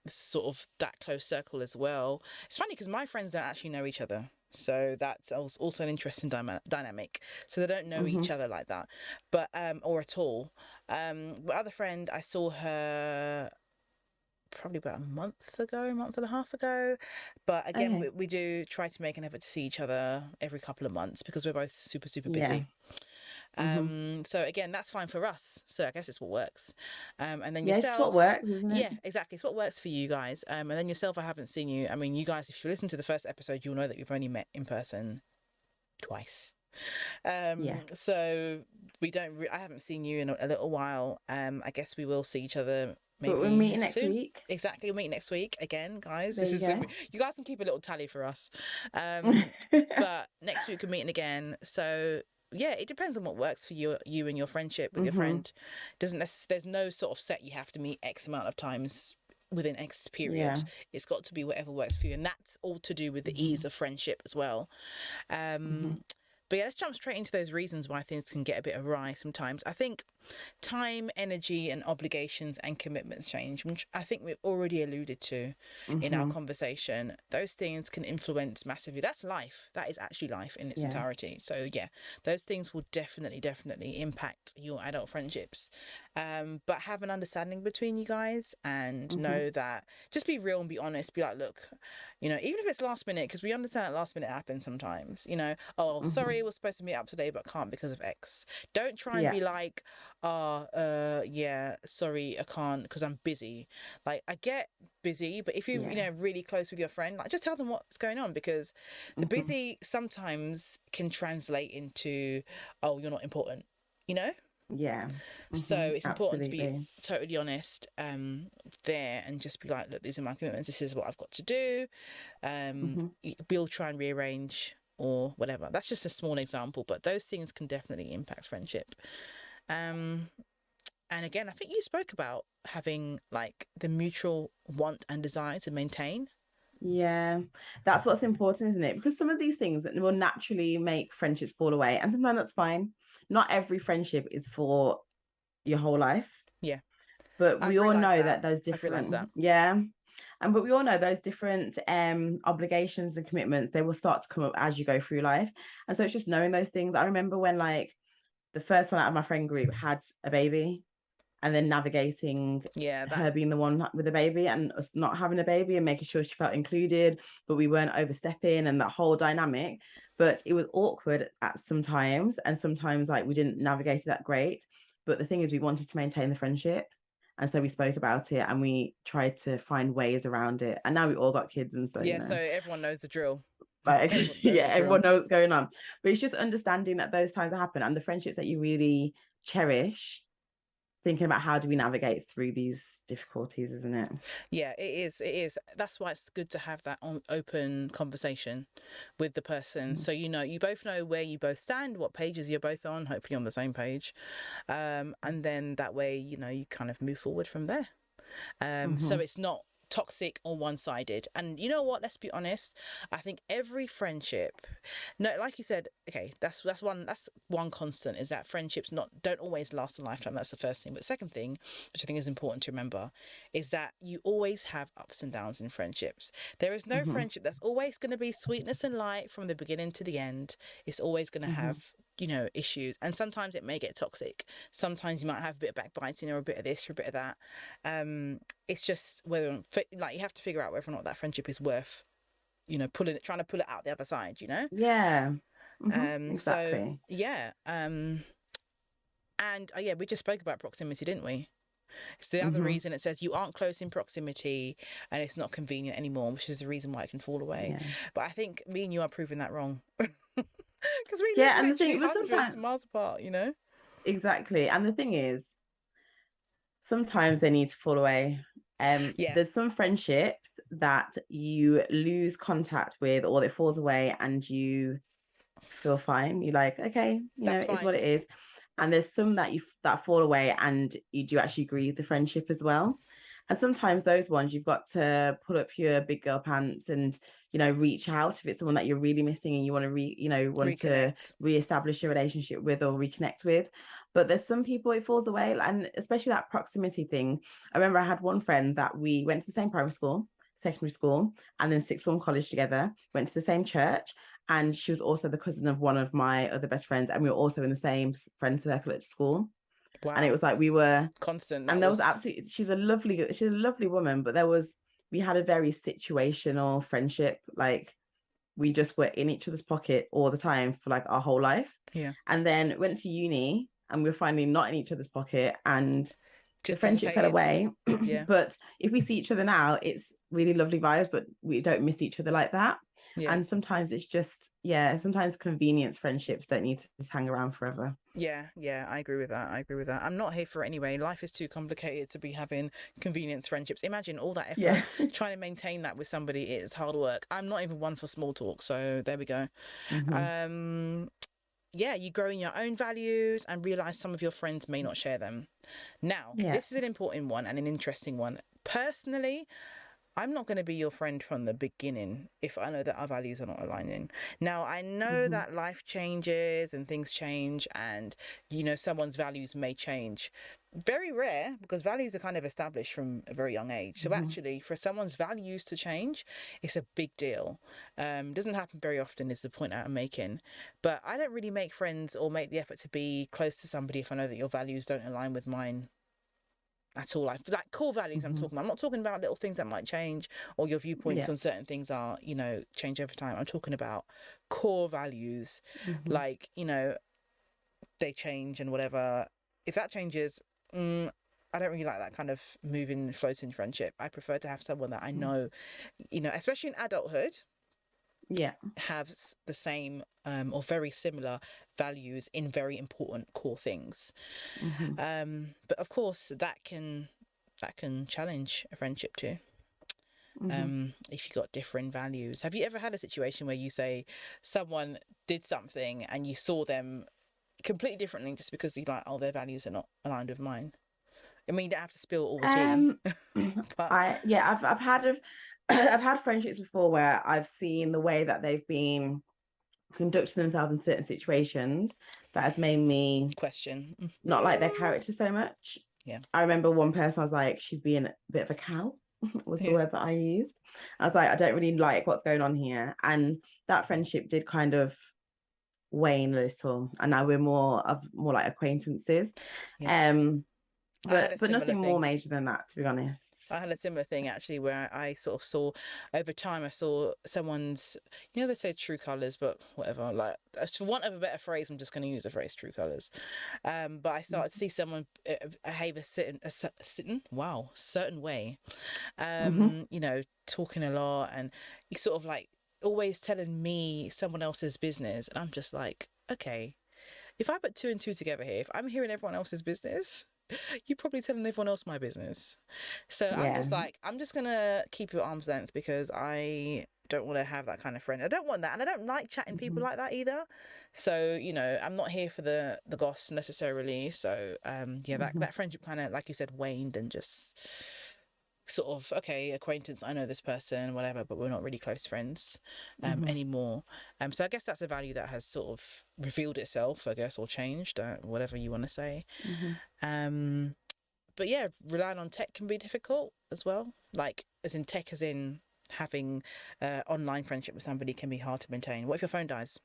A: sort of that close circle as well. It's funny because my friends don't actually know each other, so that's also an interesting dynamic. So they don't know each other like that, but or at all. My other friend, I saw her probably about a month and a half ago, but again, we do try to make an effort to see each other every couple of months because we're both super busy. So again, that's fine for us. So I guess it's what works. And then yourself,
B: it's what works, isn't it?
A: Yeah, exactly. It's what works for you guys. And then yourself, I haven't seen you. I mean, you guys, if you listen to the first episode, you'll know that we've only met in person twice. So we don't. I haven't seen you in a little while. I guess we will see each other. Maybe
B: but we're meeting next
A: soon.
B: Week.
A: Exactly, we'll meet next week again, guys. You guys can keep a little tally for us. But next week we're meeting again. So yeah, it depends on what works for you and your friendship with your friend. There's no sort of set you have to meet X amount of times within X period. It's got to be whatever works for you, and that's all to do with the ease of friendship as well. But yeah, let's jump straight into those reasons why things can get a bit awry sometimes. I think time, energy, and obligations and commitments change, which I think we've already alluded to in our conversation. Those things can influence massively. That's life. That is actually life in its entirety. So yeah, those things will definitely impact your adult friendships. But have an understanding between you guys and know that, just be real and be honest. Be like, look, even if it's last minute, because we understand that last minute happens sometimes, sorry, we're supposed to meet up today, but can't because of X. Don't try and be like, sorry, I can't because I'm busy. Like, I get busy, but if you're really close with your friend, like, just tell them what's going on, because the busy sometimes can translate into, oh, you're not important, So it's important to be totally honest there, and just be like, look, these are my commitments, this is what I've got to do. We'll try and rearrange or whatever. That's just a small example, but those things can definitely impact friendship. And again, I think you spoke about having like the mutual want and desire to maintain
B: Yeah, that's what's important, isn't it? Because some of these things will naturally make friendships fall away, and sometimes that's fine. Not every friendship is for your whole life,
A: Yeah,
B: but we
A: I've
B: all
A: realized
B: know
A: that.
B: that those
A: I've realized
B: different,
A: that.
B: yeah, and but we all know those different obligations and commitments, they will start to come up as you go through life, and so it's just knowing those things. I remember when like the first one out of my friend group had a baby, and then navigating
A: Yeah, that.
B: her being the one with a baby and us not having a baby and making sure she felt included, but we weren't overstepping and that whole dynamic. But it was awkward at some times, and sometimes like we didn't navigate it that great. But the thing is, we wanted to maintain the friendship. And so we spoke about it and we tried to find ways around it. And now we all got kids, and so,
A: Yeah, so everyone knows the drill.
B: like,
A: Everyone knows
B: yeah,
A: the
B: everyone
A: drill.
B: knows what's going on. But it's just understanding that those times happen and the friendships that you really cherish, thinking about how do we navigate through these difficulties, isn't it?
A: Yeah, it is. It is. That's why it's good to have that open conversation with the person. So, you know, you both know where you both stand, what pages you're both on, hopefully on the same page. And then that way, you know, you kind of move forward from there. So it's not toxic or one-sided. And you know what, let's be honest, I think every friendship, no, like you said, okay, that's one constant, is that friendships not don't always last a lifetime. That's the first thing. But second thing, which I think is important to remember, is that you always have ups and downs in friendships. There is no
B: Mm-hmm.
A: friendship that's always going to be sweetness and light from the beginning to the end. It's always going to
B: Mm-hmm.
A: have, you know, issues, and sometimes it may get toxic. Sometimes you might have a bit of backbiting or a bit of this or a bit of that. It's just whether, like, you have to figure out whether or not that friendship is worth, you know, trying to pull it out the other side, you know.
B: Yeah. Mm-hmm.
A: So
B: Exactly.
A: yeah. And yeah, we just spoke about proximity, didn't we? It's the other
B: Mm-hmm.
A: reason it says you aren't close in proximity and it's not convenient anymore, which is the reason why it can fall away.
B: Yeah.
A: But I think me and you are proving that wrong. Because we live
B: Yeah, and the
A: literally
B: thing, but
A: hundreds
B: sometimes,
A: of miles apart, you know?
B: exactly, and the thing is, sometimes they need to fall away.
A: Yeah,
B: There's some friendships that you lose contact with, or it falls away, and you feel fine. You're like, okay,
A: that's
B: it's
A: fine.
B: what it is. And there's some that fall away, and you do actually grieve the friendship as well. And sometimes those ones you've got to pull up your big girl pants and reach out if it's someone that you're really missing and you want to want to
A: Reconnect.
B: reestablish your relationship with or reconnect with. But there's some people it falls away, and especially that proximity thing. I remember I had one friend that we went to the same primary school, secondary school, and then sixth form college together. Went to the same church, and she was also the cousin of one of my other best friends, and we were also in the same friend circle at school. And it
A: Wow.
B: was like we were,
A: Constant.
B: and
A: That
B: there was
A: was.
B: absolutely, she's a lovely woman, but we had a very situational friendship. Like we just were in each other's pocket all the time for like our whole life.
A: Yeah.
B: And then went to uni, and we were finally not in each other's pocket, and the
A: Just
B: friendship fell
A: dissipated.
B: away.
A: Yeah.
B: But if we see each other now, it's really lovely vibes, but we don't miss each other like that.
A: Yeah.
B: And sometimes it's just, yeah, sometimes convenience friendships don't need to just hang around forever.
A: Yeah, yeah, I agree with that. I agree with that. I'm not here for it anyway. Life is too complicated to be having convenience friendships. Imagine all that effort
B: Yeah.
A: trying to maintain that with somebody. It's hard work. I'm not even one for small talk, so there we go.
B: Mm-hmm.
A: Um, yeah, you grow in your own values and realize some of your friends may not share them. Now,
B: Yeah.
A: this is an important one and an interesting one. Personally, I'm not going to be your friend from the beginning if I know that our values are not aligning. Now, I know
B: Mm-hmm.
A: that life changes and things change, and, you know, someone's values may change. Very rare, because values are kind of established from a very young age. So
B: Mm-hmm.
A: actually, for someone's values to change, it's a big deal. Doesn't happen very often, is the point I'm making. But I don't really make friends or make the effort to be close to somebody if I know that your values don't align with mine at all. Like core values I'm
B: Mm-hmm.
A: talking about. I'm not talking about little things that might change or your viewpoints
B: Yeah.
A: on certain things are, you know, change over time. I'm talking about core values,
B: Mm-hmm.
A: like, you know, they change and whatever. If that changes, I don't really like that kind of moving, floating friendship. I prefer to have someone that I know, you know, especially in adulthood,
B: Yeah.
A: have the same or very similar values in very important core things.
B: Mm-hmm.
A: But of course, that can challenge a friendship too.
B: Mm-hmm.
A: If you got different values. Have you ever had a situation where you say someone did something and you saw them completely differently just because you like, oh, their values are not aligned with mine? I mean, you don't have to spill all the tea,
B: Um,
A: but
B: I've had I've had friendships before where I've seen the way that they've been conducting themselves in certain situations that has made me
A: Question.
B: not like their character so much.
A: Yeah.
B: I remember one person, I was like, she's being a bit of a cow, was the
A: Yeah.
B: word that I used. I was like, I don't really like what's going on here. And that friendship did kind of wane a little. And now we're more like acquaintances.
A: Yeah. I had a
B: But
A: similar
B: nothing more
A: thing.
B: major than that, to be honest.
A: I had a similar thing actually where I sort of saw over time, I saw someone's, they say true colours, but whatever, like, for want of a better phrase, I'm just going to use the phrase true colours. But I started to see someone behave a certain way, talking a lot, and you sort of like always telling me someone else's business. And I'm just like, okay, if I put two and two together here, if I'm hearing everyone else's business, you're probably telling everyone else my business. So I'm just like, I'm just going to keep you at arm's length because I don't want to have that kind of friend. I don't want that. And I don't like chatting people like that either. So, I'm not here for the goss necessarily. So, that friendship kind of, like you said, waned and just sort of, okay, acquaintance, I know this person, whatever, but we're not really close friends anymore. So I guess that's a value that has sort of revealed itself, I guess, or changed, whatever you want to say. But yeah, relying on tech can be difficult as well. Like, as in tech, as in having online friendship with somebody can be hard to maintain. What if your phone dies,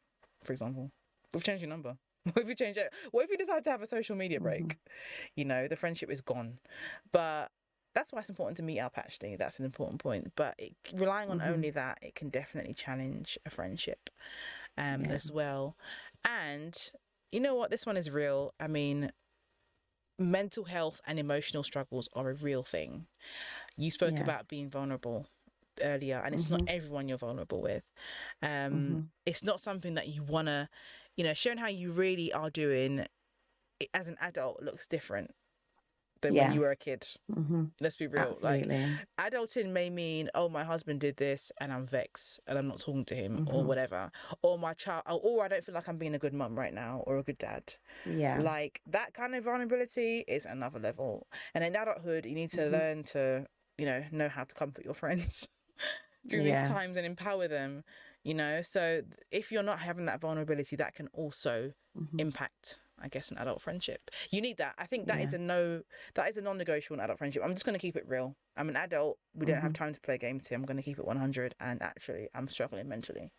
A: for example? We've changed your number. What if you change it? What if you decide to have a social media break? The friendship is gone. But that's why it's important to meet up, actually. That's an important point. But relying on only that, it can definitely challenge a friendship as well. And you know what? This one is real. I mean, mental health and emotional struggles are a real thing. You spoke about being vulnerable earlier, and it's not everyone you're vulnerable with. It's not something that you want to, showing how you really are doing as an adult looks different than when you were a kid. Let's be real.
B: Absolutely.
A: Like, adulting may mean, oh, my husband did this and I'm vexed and I'm not talking to him or whatever, or my child, or I don't feel like I'm being a good mum right now or a good dad. Like, that kind of vulnerability is another level. And in adulthood, you need to learn to know how to comfort your friends through these times and empower them. So if you're not having that vulnerability, that can also impact, I guess, an adult friendship. You need that. I think that is a non-negotiable in adult friendship. I'm just going to keep it real. I'm an adult. We don't have time to play games here. I'm going to keep it 100. And actually, I'm struggling mentally.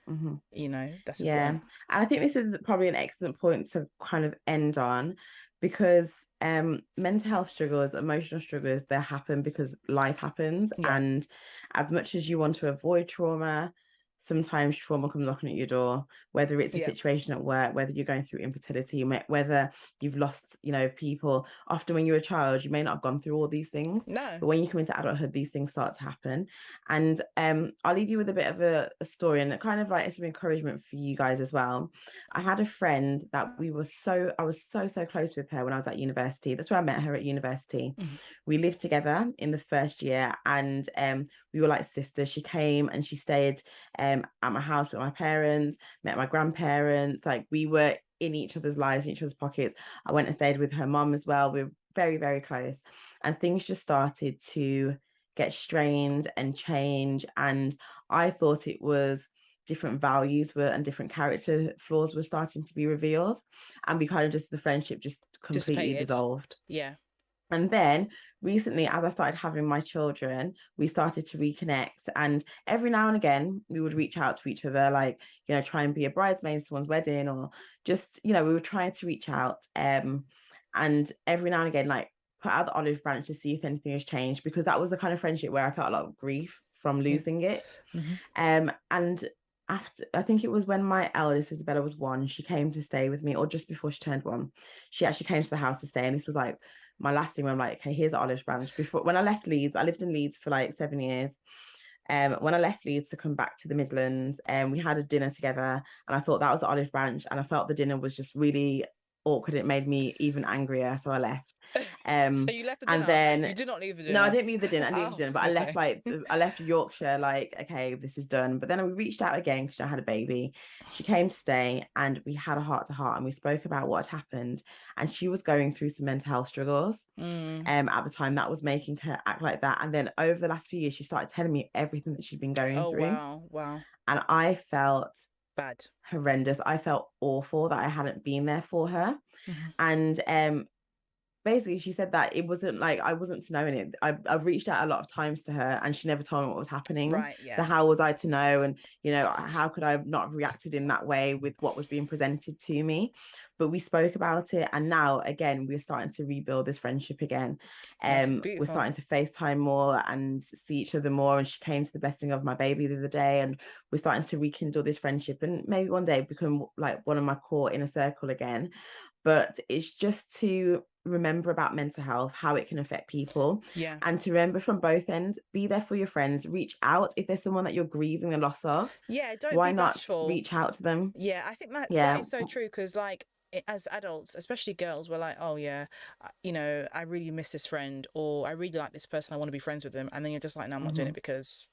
A: That's important.
B: And I think this is probably an excellent point to kind of end on, because mental health struggles, emotional struggles, they happen because life happens. And as much as you want to avoid trauma, sometimes trauma comes knocking at your door, whether it's a situation at work, whether you're going through infertility, whether you've lost, people. Often when you're a child, you may not have gone through all these things.
A: No.
B: But when you come into adulthood, these things start to happen. And I'll leave you with a bit of a story, and it kind of like some encouragement for you guys as well. I had a friend that I was so close with her when I was at university. That's where I met her, at university. We lived together in the first year, and we were like sisters. She came and she stayed at my house with my parents, met my grandparents. Like, we were in each other's lives, in each other's pockets. I went and stayed with her mom as well. We were very, very close. And things just started to get strained and change. And I thought it was different values and different character flaws were starting to be revealed. And we kind of the friendship just completely dissolved.
A: Yeah.
B: And then recently, as I started having my children, we started to reconnect. And every now and again, we would reach out to each other, like, try and be a bridesmaid at someone's wedding, or just, we were trying to reach out. And every now and again, like, put out the olive branch to see if anything has changed, because that was the kind of friendship where I felt a lot of grief from losing it. And after, I think it was when my eldest Isabella was 1, she came to stay with me, or just before she turned 1, she actually came to the house to stay. And this was like my last thing where I'm like, okay, here's the olive branch. When I left Leeds, I lived in Leeds for like 7 years. When I left Leeds to come back to the Midlands, we had a dinner together, and I thought that was the olive branch, and I felt the dinner was just really awkward. It made me even angrier, so I left.
A: So you left the
B: And
A: dinner.
B: then
A: You did not leave the
B: no, I
A: dinner.
B: didn't leave the dinner. I didn't leave
A: Oh,
B: the dinner, but
A: I
B: I
A: was
B: left
A: gonna say.
B: I left Yorkshire like, okay, this is done. But then we reached out again because I had a baby. She came to stay, and we had a heart to heart, and we spoke about what had happened. And she was going through some mental health struggles. At the time, that was making her act like that. And then over the last few years, she started telling me everything that she'd been going
A: Oh,
B: through,
A: wow.
B: and I felt
A: Bad.
B: horrendous. I felt awful that I hadn't been there for her. And basically she said that it wasn't like I wasn't to know in it. I've reached out a lot of times to her, and she never told me what was happening.
A: Right, yeah.
B: So how was I to know? And how could I have not reacted in that way with what was being presented to me? But we spoke about it, and now again we're starting to rebuild this friendship again. We're starting to FaceTime more and see each other more. And she came to the blessing of my baby the other day, and we're starting to rekindle this friendship, and maybe one day become like one of my core inner circle again. But it's just to remember about mental health, how it can affect people.
A: Yeah.
B: And to remember from both ends, be there for your friends, reach out if there's someone that you're grieving the loss of.
A: Yeah, don't
B: why
A: be
B: not
A: bashful.
B: reach out to them?
A: Yeah, I think that is so true, because like as adults, especially girls, we're like, oh yeah, I really miss this friend, or I really like this person, I want to be friends with them, and then you're just like, no, I'm not doing it because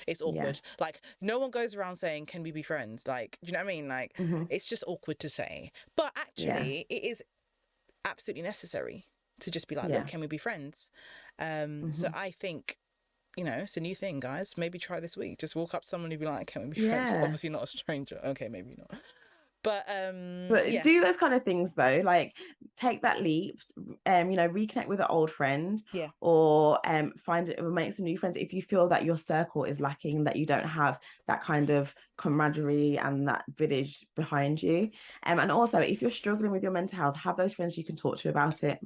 A: it's awkward. Like, no one goes around saying, can we be friends? Like, do you know what I mean? Like, it's just awkward to say. But actually, it is absolutely necessary to just be like, look, can we be friends? So I think, it's a new thing, guys. Maybe try this week. Just walk up to someone and be like, can we be friends? Obviously not a stranger. Okay, maybe not. But
B: do those kind of things though, like take that leap, reconnect with an old friend, or make some new friends if you feel that your circle is lacking, that you don't have that kind of camaraderie and that village behind you. And also, if you're struggling with your mental health, have those friends you can talk to about it.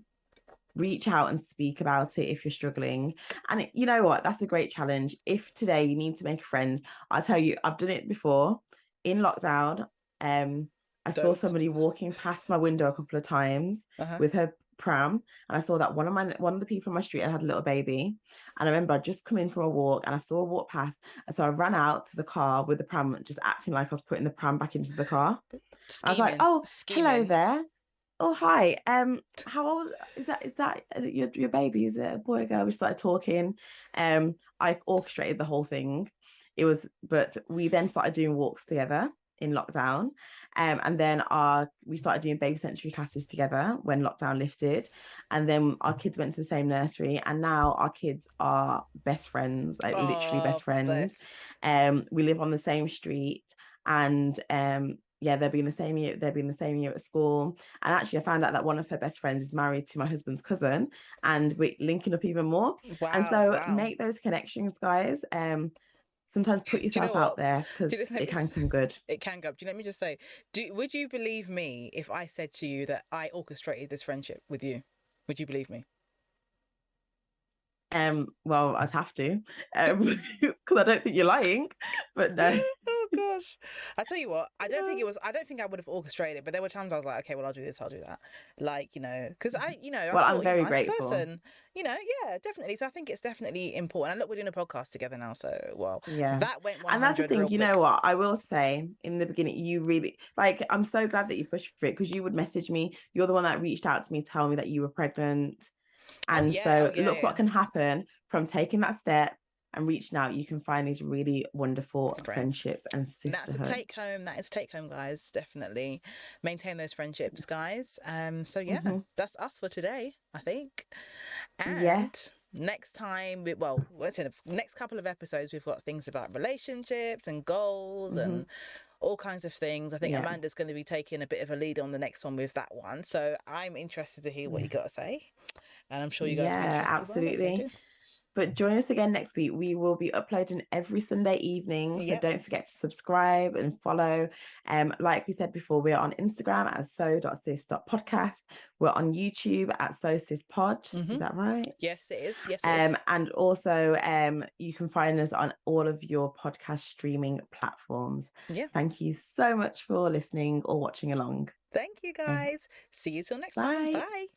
B: Reach out and speak about it if you're struggling. And you know what, that's a great challenge. If today you need to make a friend, I'll tell you, I've done it before in lockdown. I saw somebody walking past my window a couple of times with her pram, and I saw that one of the people on my street had a little baby. And I remember I'd just come in from a walk, and I saw her walk past, and so I ran out to the car with the pram, just acting like I was putting the pram back into the car. I was like, oh, hello there. Oh, hi. How old is that your baby? Is it a boy or girl? We started talking. I orchestrated the whole thing. But we then started doing walks together in lockdown. And then we started doing baby sensory classes together when lockdown lifted. And then our kids went to the same nursery, and now our kids are best friends, like literally best friends. We live on the same street, and they've been the same year. They've been the same year at school. And actually, I found out that one of her best friends is married to my husband's cousin, and we're linking up even more. And so make those connections, guys. Sometimes put yourself out there, because it can come good.
A: It can go. Let me just say, would you believe me if I said to you that I orchestrated this friendship with you? Would you believe me?
B: Well, I'd have to, because I don't think you're lying, but no.
A: Oh gosh, I tell you what, I don't think I would have orchestrated it, but there were times I was like, okay, well, I'll do this, I'll do that, like, because I'm
B: very grateful.
A: Person, yeah, definitely. So I think it's definitely important. And look, we're doing a podcast together now, so that went 100.
B: And that's the thing, you know what? I will say in the beginning, you really I'm so glad that you pushed for it, because you would message me. You're the one that reached out to me, tell me that you were pregnant. And look what can happen from taking that step and reaching out. You can find these really wonderful friendships and sisterhood.
A: That's a take home. That is take home, guys. Definitely maintain those friendships, guys. That's us for today, I think. And next time, let's say the next couple of episodes, we've got things about relationships and goals and all kinds of things. I think Amanda's going to be taking a bit of a lead on the next one with that one. So I'm interested to hear what you got to say. And I'm sure you guys will be interested.
B: Absolutely. But join us again next week. We will be uploading every Sunday evening. So don't forget to subscribe and follow. Like we said before, we're on Instagram at so.sis.podcast. We're on YouTube at SoSisPod. Is that right?
A: Yes, it is. Yes, it is.
B: And also, you can find us on all of your podcast streaming platforms.
A: Yeah.
B: Thank you so much for listening or watching along.
A: Thank you, guys. See you till next time. Bye.